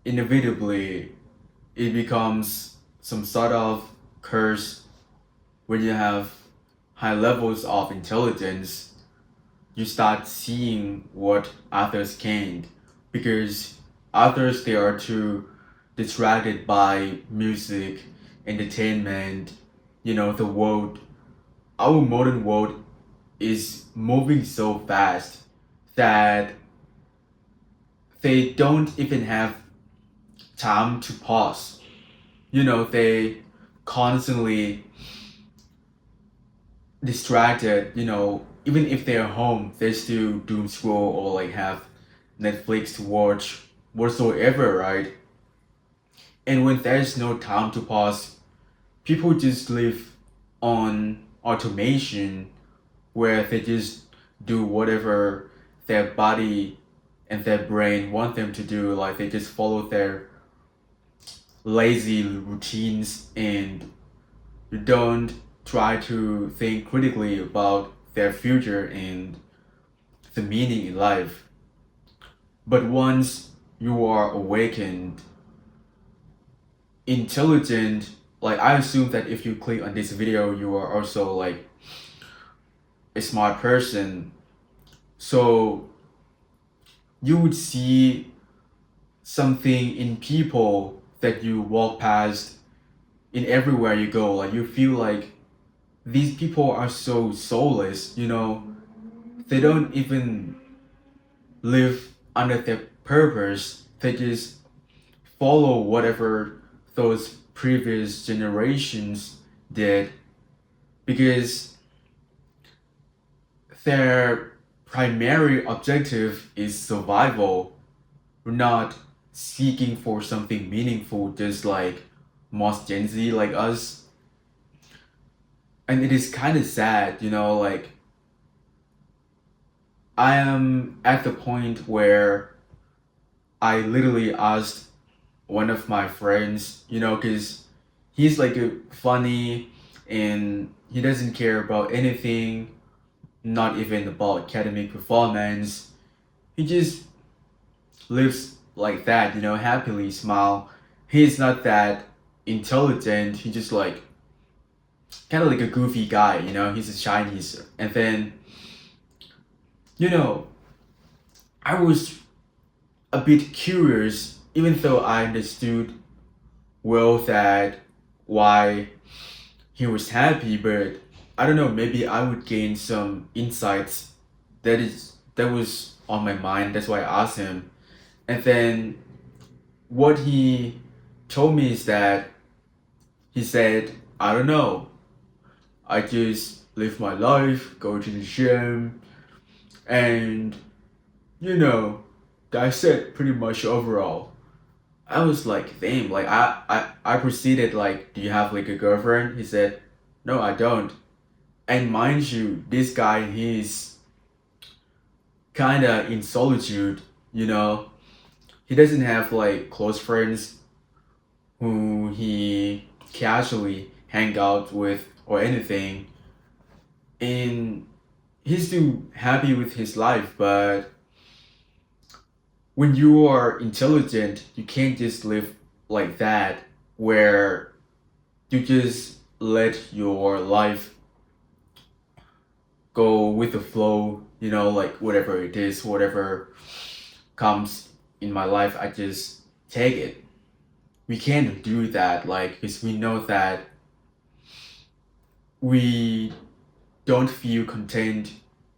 inevitably it becomes some sort of curse when you have high levels of intelligence. You start seeing what others can't because others they are too distracted by music, entertainment, the world. Our modern world is moving so fast that they don't even have time to pause. They constantly distracted, even if they're home, they still doom scroll or like have Netflix to watch whatsoever, right? And when there's no time to pause, people just live on automation where they just do whatever their body and their brain want them to do. Like they just follow their lazy routines and don't try to think critically about their future and the meaning in life. But once you are awakened, intelligent, like I assume that if you click on this video, you are also like a smart person. So you would see something in people that you walk past in everywhere you go. Like you feel like these people are so soulless, they don't even live under their purpose. They just follow whatever those previous generations did because their primary objective is survival, not seeking for something meaningful, just like most Gen Z like us. And it is kind of sad, like I am at the point where I literally asked one of my friends, because he's like a funny and he doesn't care about anything, not even about academic performance. He just lives like that, happily smile. He's not that intelligent. He just like kind of like a goofy guy, he's a Chinese. And then, you know, I was a bit curious, even though I understood well that why he was happy, but I don't know, maybe I would gain some insights that was on my mind. That's why I asked him. And then what he told me is that he said, I don't know. I just live my life, go to the gym, and you know, that's it pretty much overall. I was like, damn, like I proceeded like, do you have like a girlfriend? He said, no, I don't. And mind you, this guy he's kinda in solitude, you know. He doesn't have like close friends who he casually hang out with or anything. And he's still happy with his life, but when you are intelligent, you can't just live like that where you just let your life go with the flow, like whatever it is, whatever comes in my life, I just take it. We can't do that, like, because we know that we don't feel content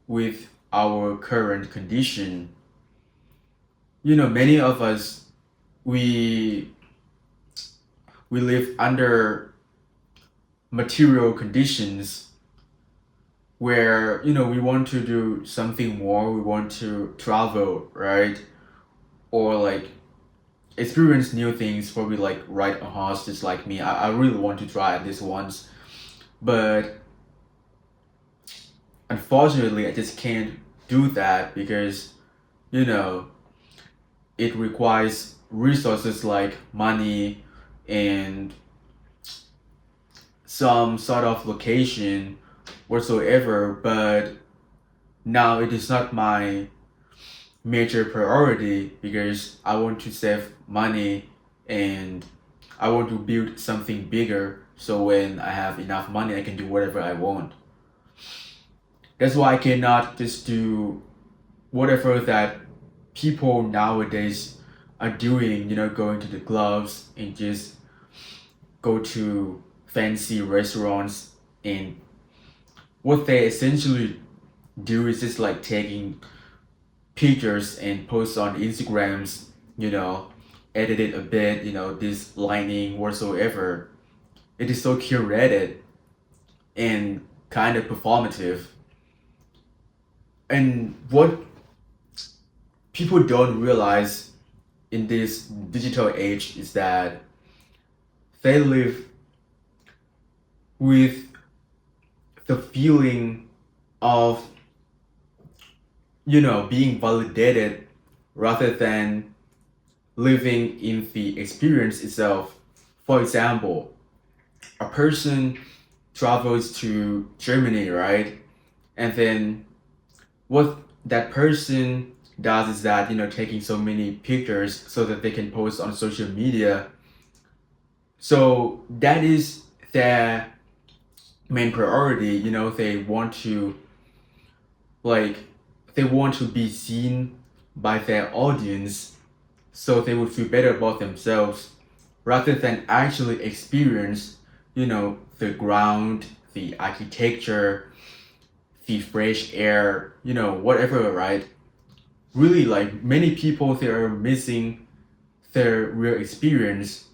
with our current condition. Many of us, we we live under material conditions where we want to do something more, we want to travel, right? Or like experience new things, probably like ride a horse just like me. I really want to try this once, but unfortunately I just can't do that because you know it requires resources like money and some sort of location whatsoever. But now it is not my major priority because I want to save money and I want to build something bigger so when I have enough money I can do whatever I want. That's why I cannot just do whatever that people nowadays are doing, going to the clubs and just go to fancy restaurants, and what they essentially do is just like taking pictures and post on Instagrams, you know, edit it a bit, this lining whatsoever. It is so curated and kind of performative. And what people don't realize in this digital age is that they live with the feeling of, being validated rather than living in the experience itself. For example, a person travels to Germany, right? And then what that person does is that, taking so many pictures so that they can post on social media. So that is their main priority. They want to like they want to be seen by their audience so they would feel better about themselves rather than actually experience, the ground, the architecture, the fresh air, whatever, right? Really, like many people, they are missing their real experience.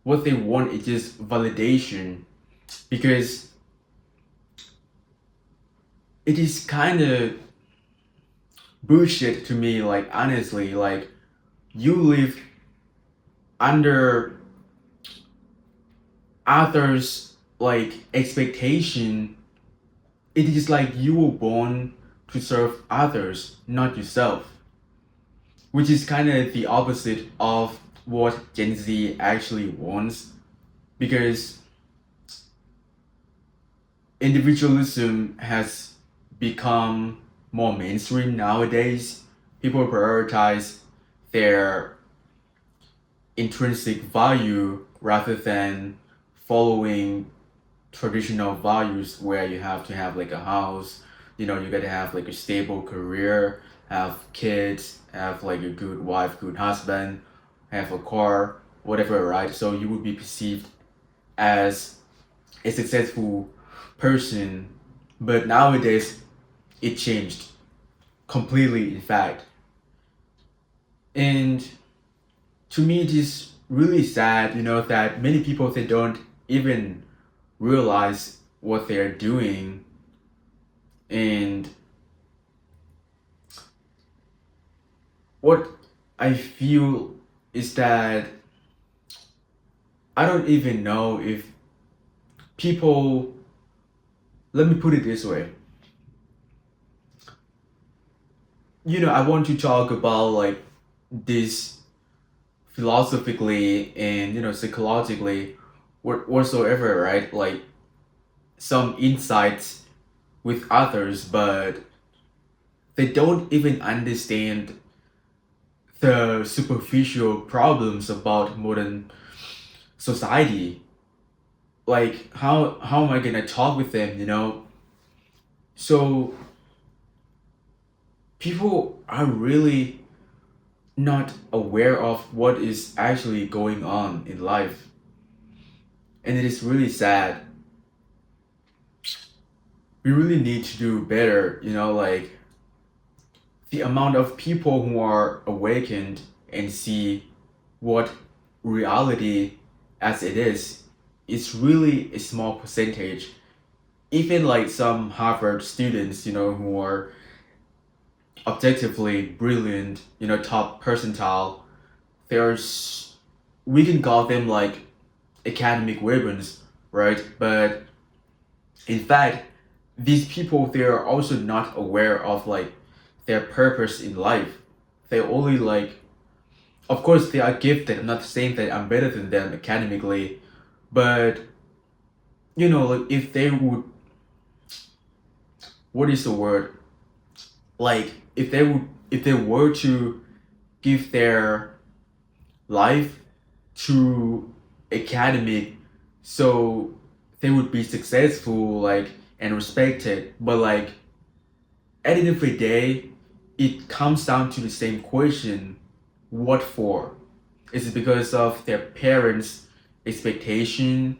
What they want is just validation because it is kind of bullshit to me, like honestly, like you live under others like expectation. It is like you were born to serve others, not yourself, which is kind of the opposite of what Gen Z actually wants because individualism has become more mainstream nowadays. People prioritize their intrinsic value rather than following traditional values where you have to have like a house, you gotta have like a stable career, have kids, have like a good wife, good husband, have a car, whatever, right? So you would be perceived as a successful person. But nowadays it changed completely, in fact. And to me it is really sad, that many people, they don't even realize what they're doing. And what I feel is that I don't even know if people, let me put it this way. I want to talk about like this philosophically and, psychologically, whatsoever, right? Like some insights with others, but they don't even understand the superficial problems about modern society. Like how am I gonna talk with them, So people are really not aware of what is actually going on in life. And it is really sad. We really need to do better, like the amount of people who are awakened and see what reality as it is really a small percentage. Even like some Harvard students, who are objectively brilliant, top percentile, there's we can call them like academic ribbons, right? But in fact, these people, they are also not aware of like their purpose in life. They only like, of course they are gifted. I'm not saying that I'm better than them academically, but like if they would, what is the word? Like if they would if they were to give their life to academic, so they would be successful, like, and respected. But like at the end of the day, it comes down to the same question: what for? Is it because of their parents' expectation,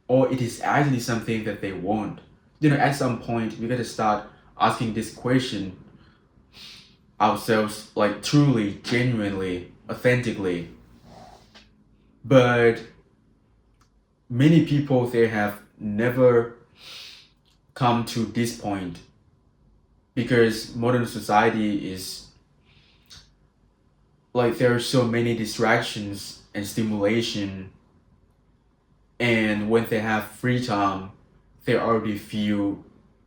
or it is actually something that they want? At some point we gotta start asking this question ourselves, like truly, genuinely, authentically. But many people, they have never come to this point because modern society is like there are so many distractions and stimulation, and when they have free time they already feel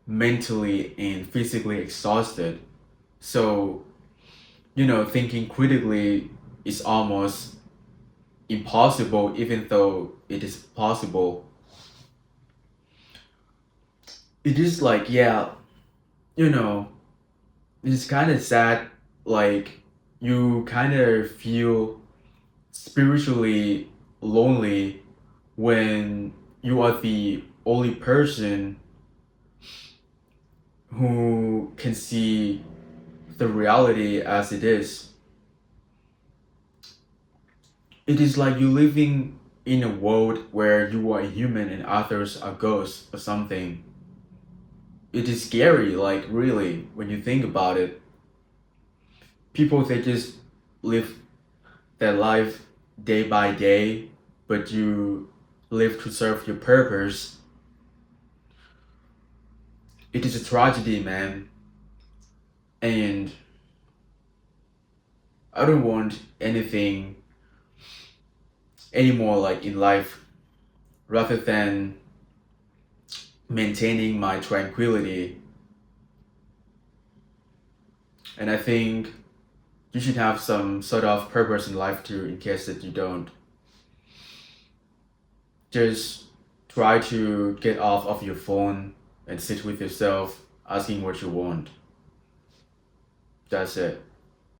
mentally and physically exhausted. So thinking critically is almost impossible, even though it is possible. It is like, yeah, you know it's kind of sad. Like, you kind of feel spiritually lonely when you are the only person who can see the reality as it is. It is like you living in a world where you are a human and others are ghosts or something. It is scary, like, really, when you think about it. People, they just live their life day by day, but you live to serve your purpose. It is a tragedy, man. And I don't want anything anymore, like, in life, rather than maintaining my tranquility. And I think you should have some sort of purpose in life too, in case that you don't. Just try to get off of your phone and sit with yourself, asking what you want. That's it.